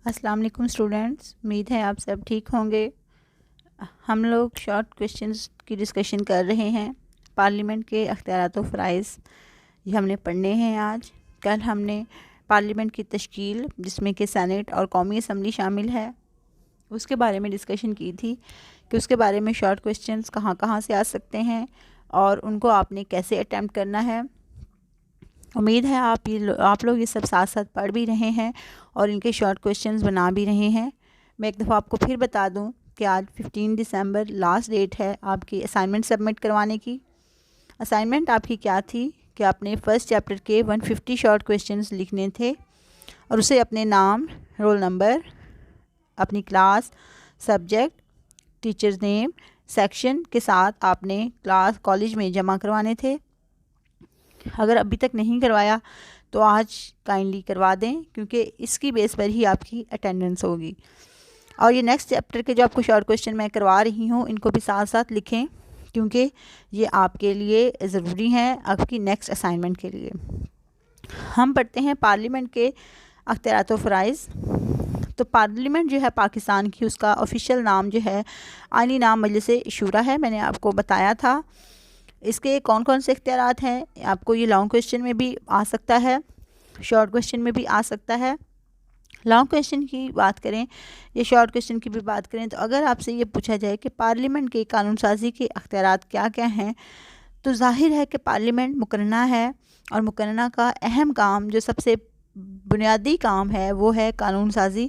السلام علیکم اسٹوڈنٹس، امید ہے آپ سب ٹھیک ہوں گے۔ ہم لوگ شارٹ کویشچنز کی ڈسکشن کر رہے ہیں۔ پارلیمنٹ کے اختیارات و فرائض یہ ہم نے پڑھنے ہیں آج۔ کل ہم نے پارلیمنٹ کی تشکیل، جس میں کہ سینٹ اور قومی اسمبلی شامل ہے، اس کے بارے میں ڈسکشن کی تھی کہ اس کے بارے میں شارٹ کویشچنز کہاں کہاں سے آ سکتے ہیں اور ان کو آپ نے کیسے اٹیمپٹ کرنا ہے۔ امید ہے آپ لوگ یہ سب ساتھ ساتھ پڑھ بھی رہے ہیں اور ان کے شارٹ کویشچنز بنا بھی رہے ہیں۔ میں ایک دفعہ آپ کو پھر بتا دوں کہ آج 15 دسمبر لاسٹ ڈیٹ ہے آپ کی اسائنمنٹ سبمٹ کروانے کی۔ اسائنمنٹ آپ کی کیا تھی کہ آپ نے فرسٹ چیپٹر کے 150 شارٹ کویشچنز لکھنے تھے اور اسے اپنے نام، رول نمبر، اپنی کلاس، سبجیکٹ، ٹیچرز نیم، سیکشن کے ساتھ آپ نے کالج میں جمع کروانے تھے۔ اگر ابھی تک نہیں کروایا تو آج کائنڈلی کروا دیں، کیونکہ اس کی بیس پر ہی آپ کی اٹینڈنس ہوگی۔ اور یہ نیکسٹ چیپٹر کے جو آپ کو شارٹ کویشچن میں کروا رہی ہوں، ان کو بھی ساتھ ساتھ لکھیں، کیونکہ یہ آپ کے لیے ضروری ہیں آپ کی نیکسٹ اسائنمنٹ کے لیے۔ ہم پڑھتے ہیں پارلیمنٹ کے اختیارات و فرائض۔ تو پارلیمنٹ جو ہے پاکستان کی، اس کا آفیشیل نام جو ہے آئینی نام مجلس شورا ہے، میں نے آپ کو بتایا تھا۔ اس کے کون کون سے اختیارات ہیں، آپ کو یہ لانگ کویشچن میں بھی آ سکتا ہے، شارٹ کویشچن میں بھی آ سکتا ہے۔ لانگ کویشچن کی بات کریں یا شارٹ کویشچن کی بھی بات کریں تو اگر آپ سے یہ پوچھا جائے کہ پارلیمنٹ کے قانون سازی کے اختیارات کیا کیا ہیں، تو ظاہر ہے کہ پارلیمنٹ مقننہ ہے، اور مقننہ کا اہم کام، جو سب سے بنیادی کام ہے، وہ ہے قانون سازی۔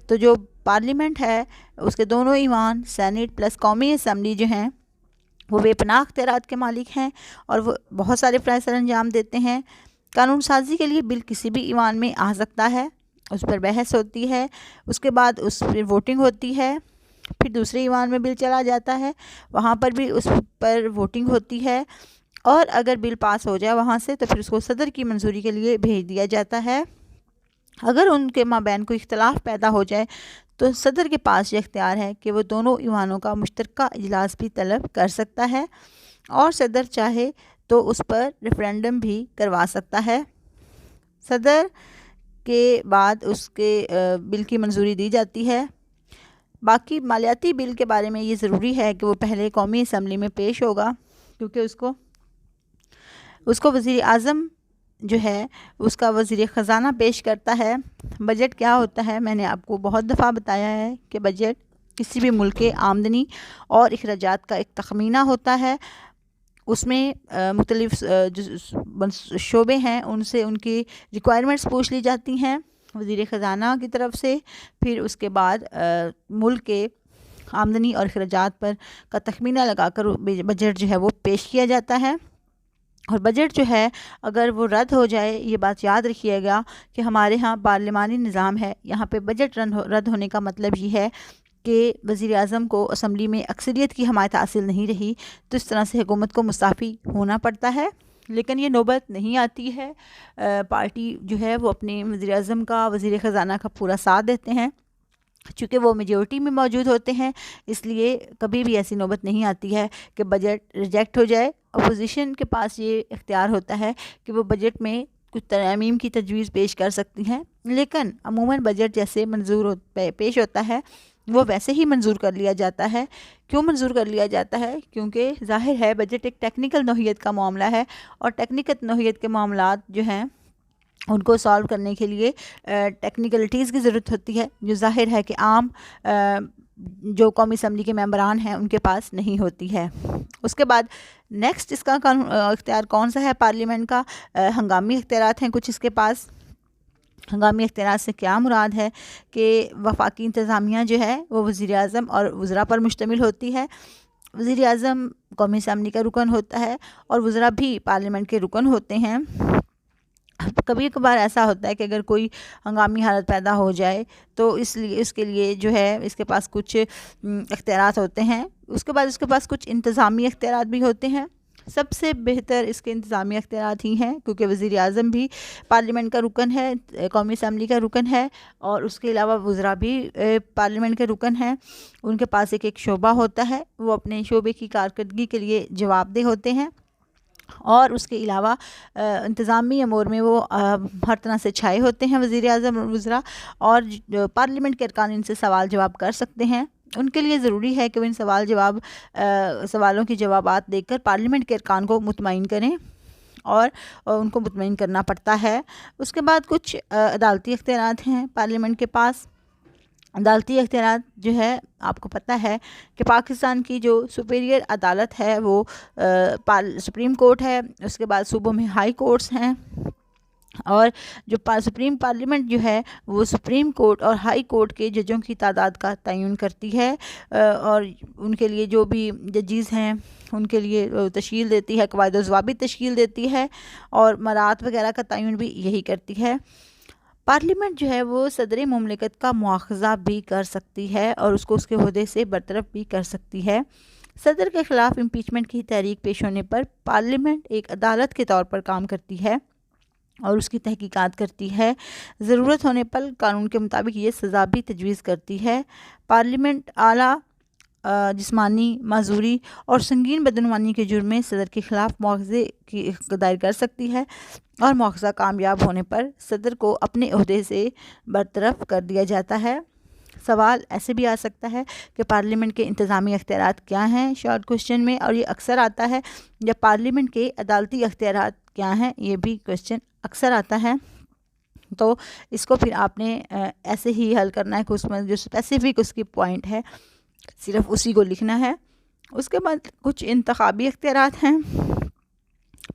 تو جو پارلیمنٹ ہے، اس کے دونوں ایوان، سینٹ پلس قومی اسمبلی جو ہیں، وہ بے پناہ اختیارات کے مالک ہیں اور وہ بہت سارے فرائض سر انجام دیتے ہیں۔ قانون سازی کے لیے بل کسی بھی ایوان میں آ سکتا ہے، اس پر بحث ہوتی ہے، اس کے بعد اس پر ووٹنگ ہوتی ہے، پھر دوسرے ایوان میں بل چلا جاتا ہے، وہاں پر بھی اس پر ووٹنگ ہوتی ہے، اور اگر بل پاس ہو جائے وہاں سے تو پھر اس کو صدر کی منظوری کے لیے بھیج دیا جاتا ہے۔ اگر ان کے مابین کوئی اختلاف پیدا ہو جائے تو صدر کے پاس یہ اختیار ہے کہ وہ دونوں ایوانوں کا مشترکہ اجلاس بھی طلب کر سکتا ہے، اور صدر چاہے تو اس پر ریفرینڈم بھی کروا سکتا ہے۔ صدر کے بعد اس کے بل کی منظوری دی جاتی ہے۔ باقی مالیاتی بل کے بارے میں یہ ضروری ہے کہ وہ پہلے قومی اسمبلی میں پیش ہوگا، کیونکہ اس کو وزیر اعظم جو ہے اس کا وزیر خزانہ پیش کرتا ہے۔ بجٹ کیا ہوتا ہے، میں نے آپ کو بہت دفعہ بتایا ہے کہ بجٹ کسی بھی ملک کے آمدنی اور اخراجات کا ایک تخمینہ ہوتا ہے۔ اس میں مختلف جو شعبے ہیں ان سے ان کی ریکوائرمنٹس پوچھ لی جاتی ہیں وزیر خزانہ کی طرف سے، پھر اس کے بعد ملک کے آمدنی اور اخراجات پر کا تخمینہ لگا کر بجٹ جو ہے وہ پیش کیا جاتا ہے۔ اور بجٹ جو ہے اگر وہ رد ہو جائے، یہ بات یاد رکھیے گا کہ ہمارے ہاں پارلیمانی نظام ہے، یہاں پہ بجٹ رد ہونے کا مطلب یہ ہے کہ وزیر اعظم کو اسمبلی میں اکثریت کی حمایت حاصل نہیں رہی، تو اس طرح سے حکومت کو مستعفی ہونا پڑتا ہے۔ لیکن یہ نوبت نہیں آتی ہے، پارٹی جو ہے وہ اپنے وزیر اعظم کا، وزیر خزانہ کا پورا ساتھ دیتے ہیں، چونکہ وہ میجورٹی میں موجود ہوتے ہیں، اس لیے کبھی بھی ایسی نوبت نہیں آتی ہے کہ بجٹ ریجیکٹ ہو جائے۔ اپوزیشن کے پاس یہ اختیار ہوتا ہے کہ وہ بجٹ میں کچھ ترامیم کی تجویز پیش کر سکتی ہیں، لیکن عموماً بجٹ جیسے پیش ہوتا ہے وہ ویسے ہی منظور کر لیا جاتا ہے۔ کیوں منظور کر لیا جاتا ہے؟ کیونکہ ظاہر ہے بجٹ ایک ٹیکنیکل نوعیت کا معاملہ ہے، اور ٹیکنیکل نوعیت کے معاملات جو ہیں ان کو سالو کرنے کے لیے ٹیکنیکلٹیز کی ضرورت ہوتی ہے، جو ظاہر ہے کہ عام جو قومی اسمبلی کے ممبران ہیں ان کے پاس نہیں ہوتی ہے۔ اس کے بعد نیکسٹ اس کا اختیار کون سا ہے پارلیمنٹ کا؟ ہنگامی اختیارات ہیں کچھ اس کے پاس۔ ہنگامی اختیارات سے کیا مراد ہے کہ وفاقی انتظامیہ جو ہے وہ وزیر اعظم اور وزراء پر مشتمل ہوتی ہے۔ وزیر اعظم قومی اسمبلی کا رکن ہوتا ہے اور وزراء بھی پارلیمنٹ کے رکن ہوتے ہیں۔ کبھی کبھار ایسا ہوتا ہے کہ اگر کوئی ہنگامی حالت پیدا ہو جائے تو اس کے لیے جو ہے اس کے پاس کچھ اختیارات ہوتے ہیں۔ اس کے بعد اس کے پاس کچھ انتظامی اختیارات بھی ہوتے ہیں۔ سب سے بہتر اس کے انتظامی اختیارات ہی ہیں، کیونکہ وزیر اعظم بھی پارلیمنٹ کا رکن ہے، قومی اسمبلی کا رکن ہے، اور اس کے علاوہ وزراء بھی پارلیمنٹ کے رکن ہیں۔ ان کے پاس ایک شعبہ ہوتا ہے، وہ اپنے شعبے کی کارکردگی کے لیے جواب دہ ہوتے ہیں۔ اور اس کے علاوہ انتظامی امور میں وہ ہر طرح سے چھائے ہوتے ہیں وزیر اعظم اور وزراء، اور پارلیمنٹ کے ارکان ان سے سوال جواب کر سکتے ہیں۔ ان کے لیے ضروری ہے کہ وہ ان سوالوں کے جوابات دے کر پارلیمنٹ کے ارکان کو مطمئن کریں، اور ان کو مطمئن کرنا پڑتا ہے۔ اس کے بعد کچھ عدالتی اختیارات ہیں پارلیمنٹ کے پاس۔ عدالتی اختیارات جو ہے آپ کو پتہ ہے کہ پاکستان کی جو سپیریئر عدالت ہے وہ سپریم کورٹ ہے، اس کے بعد صوبوں میں ہائی کورٹس ہیں، اور جو سپریم پارلیمنٹ جو ہے وہ سپریم کورٹ اور ہائی کورٹ کے ججوں کی تعداد کا تعین کرتی ہے، اور ان کے لیے جو بھی ججز ہیں ان کے لیے تشکیل دیتی ہے، قواعد و ضوابط تشکیل دیتی ہے، اور مرات وغیرہ کا تعین بھی یہی کرتی ہے۔ پارلیمنٹ جو ہے وہ صدر مملکت کا مواخذہ بھی کر سکتی ہے اور اس کو اس کے عہدے سے برطرف بھی کر سکتی ہے۔ صدر کے خلاف امپیچمنٹ کی تحریک پیش ہونے پر پارلیمنٹ ایک عدالت کے طور پر کام کرتی ہے اور اس کی تحقیقات کرتی ہے۔ ضرورت ہونے پر قانون کے مطابق یہ سزا بھی تجویز کرتی ہے۔ پارلیمنٹ اعلیٰ جسمانی معذوری اور سنگین بدعنوانی کے جرم میں صدر کے خلاف مواخذے کی دائر کر سکتی ہے، اور مواخذہ کامیاب ہونے پر صدر کو اپنے عہدے سے برطرف کر دیا جاتا ہے۔ سوال ایسے بھی آ سکتا ہے کہ پارلیمنٹ کے انتظامی اختیارات کیا ہیں شارٹ کوشچن میں، اور یہ اکثر آتا ہے، یا پارلیمنٹ کے عدالتی اختیارات کیا ہیں، یہ بھی کوشچن اکثر آتا ہے۔ تو اس کو پھر آپ نے ایسے ہی حل کرنا ہے کہ اس میں جو اسپیسیفک اس کی پوائنٹ ہے صرف اسی کو لکھنا ہے۔ اس کے بعد کچھ انتخابی اختیارات ہیں۔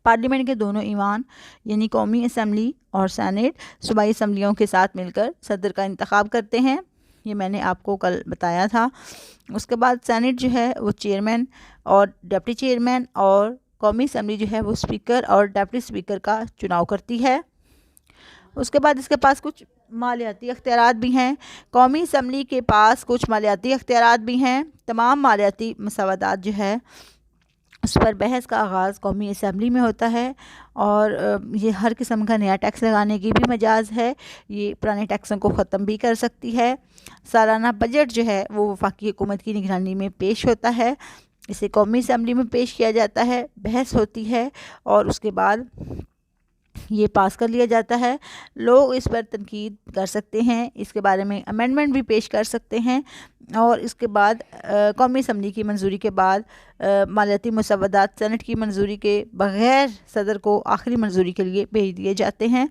پارلیمنٹ کے دونوں ایوان یعنی قومی اسمبلی اور سینیٹ صوبائی اسمبلیوں کے ساتھ مل کر صدر کا انتخاب کرتے ہیں، یہ میں نے آپ کو کل بتایا تھا۔ اس کے بعد سینیٹ جو ہے وہ چیئرمین اور ڈپٹی چیئرمین، اور قومی اسمبلی جو ہے وہ اسپیکر اور ڈپٹی اسپیکر کا چناؤ کرتی ہے۔ اس کے بعد اس کے پاس کچھ مالیاتی اختیارات بھی ہیں۔ قومی اسمبلی کے پاس کچھ مالیاتی اختیارات بھی ہیں۔ تمام مالیاتی مسودات جو ہے اس پر بحث کا آغاز قومی اسمبلی میں ہوتا ہے، اور یہ ہر قسم کا نیا ٹیکس لگانے کی بھی مجاز ہے، یہ پرانے ٹیکسوں کو ختم بھی کر سکتی ہے۔ سالانہ بجٹ جو ہے وہ وفاقی حکومت کی نگرانی میں پیش ہوتا ہے، اسے قومی اسمبلی میں پیش کیا جاتا ہے، بحث ہوتی ہے، اور اس کے بعد یہ پاس کر لیا جاتا ہے۔ لوگ اس پر تنقید کر سکتے ہیں، اس کے بارے میں امینڈمنٹ بھی پیش کر سکتے ہیں، اور اس کے بعد قومی اسمبلی کی منظوری کے بعد مالیاتی مسودات سینٹ کی منظوری کے بغیر صدر کو آخری منظوری کے لیے بھیج دیے جاتے ہیں۔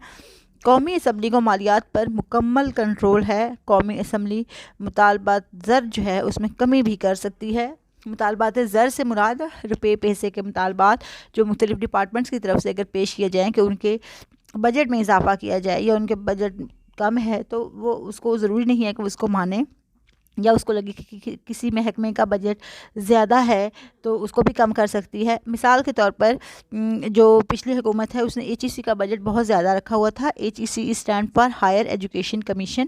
قومی اسمبلی کو مالیات پر مکمل کنٹرول ہے۔ قومی اسمبلی مطالبات زر جو ہے اس میں کمی بھی کر سکتی ہے۔ مطالبات زر سے مراد روپے پیسے کے مطالبات جو مختلف ڈپارٹمنٹس کی طرف سے اگر پیش کیے جائیں کہ ان کے بجٹ میں اضافہ کیا جائے، یا ان کے بجٹ کم ہے تو وہ اس کو ضروری نہیں ہے کہ وہ اس کو مانے، یا اس کو لگے کہ کسی محکمے کا بجٹ زیادہ ہے تو اس کو بھی کم کر سکتی ہے۔ مثال کے طور پر جو پچھلی حکومت ہے اس نے ایچ ای سی کا بجٹ بہت زیادہ رکھا ہوا تھا۔ H E C stand for higher education commission.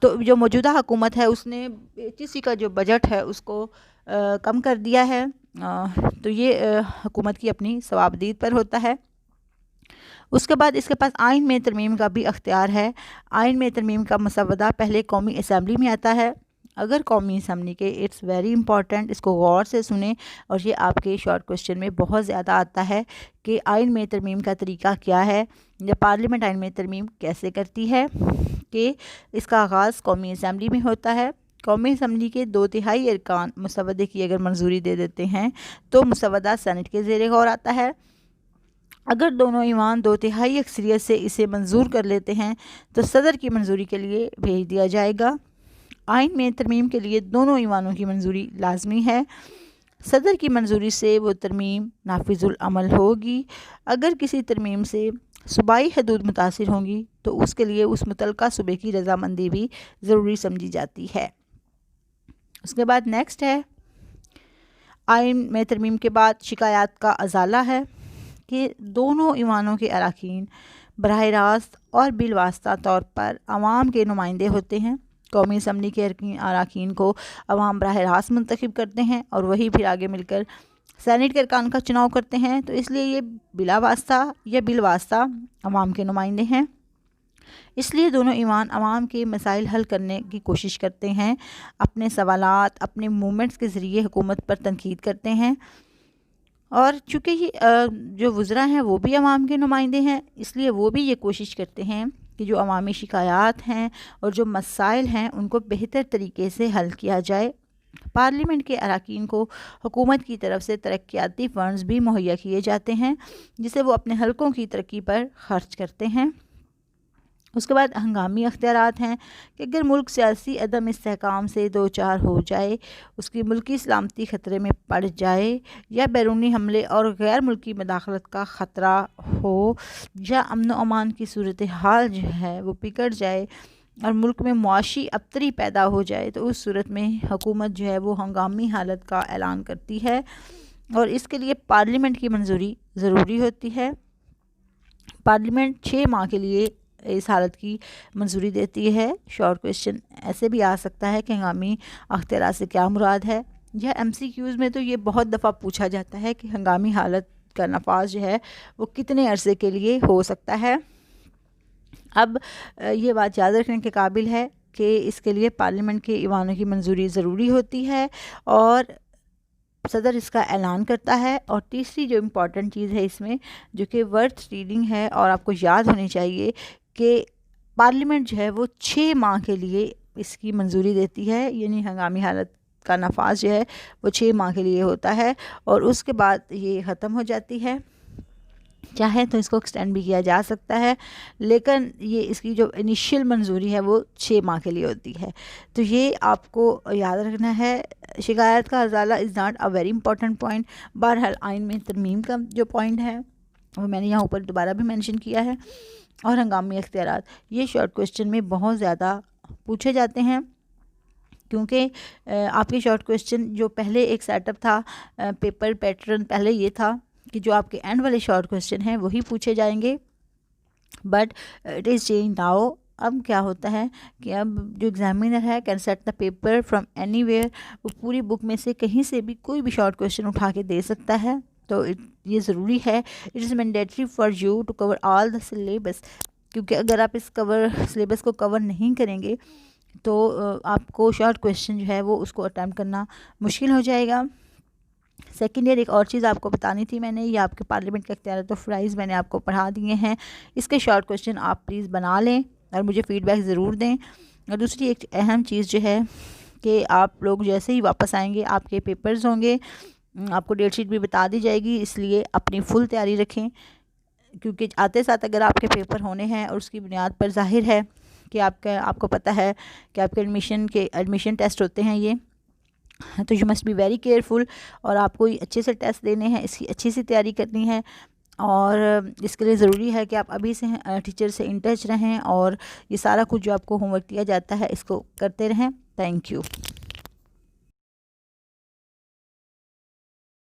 تو جو موجودہ حکومت ہے اس نے ایچ ای سی کا جو بجٹ ہے اس کو کم کر دیا ہے، تو یہ حکومت کی اپنی ثوابدید پر ہوتا ہے۔ اس کے بعد اس کے پاس آئین میں ترمیم کا بھی اختیار ہے۔ آئین میں ترمیم کا مسودہ پہلے قومی اسمبلی میں آتا ہے۔ اگر قومی اسمبلی کے اٹس ویری امپورٹنٹ، اس کو غور سے سنیں، اور یہ آپ کے شارٹ کوشچن میں بہت زیادہ آتا ہے کہ آئین میں ترمیم کا طریقہ کیا ہے، یا پارلیمنٹ آئین میں ترمیم کیسے کرتی ہے، کہ اس کا آغاز قومی اسمبلی میں ہوتا ہے۔ قومی اسمبلی کے 2/3 ارکان مسودے کی اگر منظوری دے دیتے ہیں تو مسودہ سینٹ کے زیر غور آتا ہے۔ اگر دونوں ایوان 2/3 اکثریت سے اسے منظور کر لیتے ہیں تو صدر کی منظوری کے لیے بھیج دیا جائے گا۔ آئین میں ترمیم کے لیے دونوں ایوانوں کی منظوری لازمی ہے۔ صدر کی منظوری سے وہ ترمیم نافذ العمل ہوگی۔ اگر کسی ترمیم سے صوبائی حدود متاثر ہوں گی تو اس کے لیے اس متعلقہ صوبے کی رضامندی بھی ضروری سمجھی جاتی ہے۔ اس کے بعد نیکسٹ ہے، آئین میں ترمیم کے بعد شکایات کا ازالہ ہے، کہ دونوں ایوانوں کے اراکین براہ راست اور بالواسطہ طور پر عوام کے نمائندے ہوتے ہیں۔ قومی اسمبلی کے اراکین کو عوام براہ راست منتخب کرتے ہیں، اور وہی پھر آگے مل کر سینیٹ کے ارکان کا چناؤ کرتے ہیں، تو اس لیے یہ بلا واسطہ یا بالواسطہ عوام کے نمائندے ہیں۔ اس لیے دونوں ایوان عوام کے مسائل حل کرنے کی کوشش کرتے ہیں، اپنے سوالات، اپنے موومنٹس کے ذریعے حکومت پر تنقید کرتے ہیں۔ اور چونکہ یہ جو وزراء ہیں وہ بھی عوام کے نمائندے ہیں، اس لیے وہ بھی یہ کوشش کرتے ہیں کہ جو عوامی شکایات ہیں اور جو مسائل ہیں ان کو بہتر طریقے سے حل کیا جائے۔ پارلیمنٹ کے اراکین کو حکومت کی طرف سے ترقیاتی فنڈز بھی مہیا کیے جاتے ہیں جسے وہ اپنے حلقوں کی ترقی پر خرچ کرتے ہیں۔ اس کے بعد ہنگامی اختیارات ہیں کہ اگر ملک سیاسی عدم استحکام سے دوچار ہو جائے، اس کی ملکی سلامتی خطرے میں پڑ جائے، یا بیرونی حملے اور غیر ملکی مداخلت کا خطرہ ہو، یا امن و امان کی صورتحال جو ہے وہ بگڑ جائے اور ملک میں معاشی ابتری پیدا ہو جائے، تو اس صورت میں حکومت جو ہے وہ ہنگامی حالت کا اعلان کرتی ہے، اور اس کے لیے پارلیمنٹ کی منظوری ضروری ہوتی ہے۔ پارلیمنٹ 6 ماہ کے لیے اس حالت کی منظوری دیتی ہے۔ شارٹ کویسچن ایسے بھی آ سکتا ہے کہ ہنگامی اختیارات سے کیا مراد ہے، یا MCQs میں تو یہ بہت دفعہ پوچھا جاتا ہے کہ ہنگامی حالت کا نفاذ جو ہے وہ کتنے عرصے کے لیے ہو سکتا ہے۔ اب یہ بات یاد رکھنے کے قابل ہے کہ اس کے لیے پارلیمنٹ کے ایوانوں کی منظوری ضروری ہوتی ہے اور صدر اس کا اعلان کرتا ہے۔ اور تیسری جو امپورٹنٹ چیز ہے اس میں، جو کہ ورتھ ریڈنگ ہے اور آپ کو یاد ہونی چاہیے، کہ پارلیمنٹ جو ہے وہ 6 ماہ کے لیے اس کی منظوری دیتی ہے، یعنی ہنگامی حالت کا نفاذ جو ہے وہ 6 ماہ کے لیے ہوتا ہے، اور اس کے بعد یہ ختم ہو جاتی ہے۔ چاہے تو اس کو ایکسٹینڈ بھی کیا جا سکتا ہے، لیکن یہ اس کی جو انیشیل منظوری ہے وہ 6 ماہ کے لیے ہوتی ہے۔ تو یہ آپ کو یاد رکھنا ہے۔ شکایت کا ازالہ is not a very important point. بہرحال آئین میں ترمیم کا جو پوائنٹ ہے وہ میں نے یہاں اوپر دوبارہ بھی مینشن کیا ہے۔ اور ہنگامی اختیارات یہ شارٹ کویسچن میں بہت زیادہ پوچھے جاتے ہیں، کیونکہ آپ کے شارٹ کویسچن جو پہلے ایک سیٹ اپ تھا، پیپر پیٹرن پہلے یہ تھا کہ جو آپ کے اینڈ والے شارٹ کویسچن ہیں وہی پوچھے جائیں گے، but it is change now. اب کیا ہوتا ہے کہ اب جو ایگزامینر ہے can set the paper from anywhere, وہ پوری بک میں سے کہیں سے بھی کوئی بھی شارٹ کویسچن اٹھا کے دے سکتا ہے۔ تو یہ ضروری ہے، it is mandatory for you to cover all the syllabus, کیونکہ اگر آپ اس سلیبس کو کور نہیں کریں گے تو آپ کو شارٹ کویسچن جو ہے وہ اس کو اٹیمپٹ کرنا مشکل ہو جائے گا۔ سیکنڈ ایئر ایک اور چیز آپ کو بتانی تھی میں نے، یہ آپ کے پارلیمنٹ کے اختیارات و فرائض میں نے آپ کو پڑھا دیے ہیں۔ اس کے شارٹ کویسچن آپ پلیز بنا لیں اور مجھے فیڈ بیک ضرور دیں۔ اور دوسری ایک اہم چیز جو ہے کہ آپ لوگ جیسے ہی واپس آئیں گے آپ کے پیپرز ہوں گے، آپ کو ڈیٹ شیٹ بھی بتا دی جائے گی، اس لیے اپنی فل تیاری رکھیں، کیونکہ آتے ساتھ اگر آپ کے پیپر ہونے ہیں اور اس کی بنیاد پر ظاہر ہے کہ آپ کو پتہ ہے کہ آپ کے ایڈمیشن ٹیسٹ ہوتے ہیں یہ، تو you must be very careful, اور آپ کو اچھے سے ٹیسٹ دینے ہیں، اس کی اچھی سی تیاری کرنی ہے، اور اس کے لیے ضروری ہے کہ آپ ابھی سے ٹیچر سے ان ٹچ رہیں اور یہ سارا کچھ جو آپ کو ہوم ورک دیا جاتا ہے اس کو کرتے رہیں۔ Thank you.